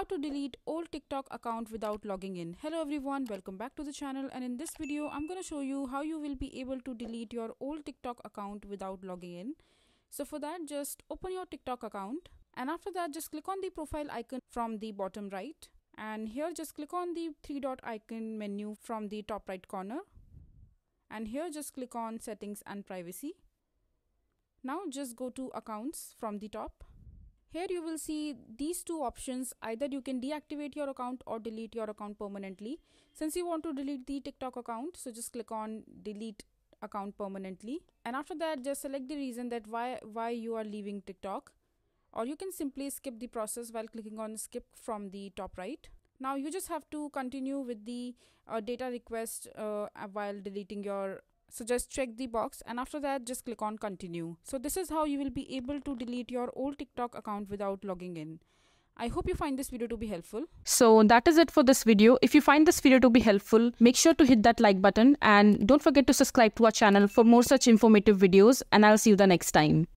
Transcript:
How to delete old TikTok account without logging in. Hello everyone, welcome back to the channel, and in this video I'm going to show you how you will be able to delete your old TikTok account without logging in. So for that, just open your TikTok account, and after that just click on the profile icon from the bottom right, and here just click on the three dot icon menu from the top right corner, and here just click on settings and privacy. Now just go to accounts from the top. Here you will see these two options. Either you can deactivate your account or delete your account permanently. Since you want to delete the TikTok account, so just click on delete account permanently, and after that just select the reason that why you are leaving TikTok, or you can simply skip the process while clicking on skip from the top right. Now you just have to continue with the data request while deleting your. So just check the box, and after that just click on continue. So this is how you will be able to delete your old TikTok account without logging in. I hope you find this video to be helpful. So that is it for this video. If you find this video to be helpful, make sure to hit that like button and don't forget to subscribe to our channel for more such informative videos, and I'll see you the next time.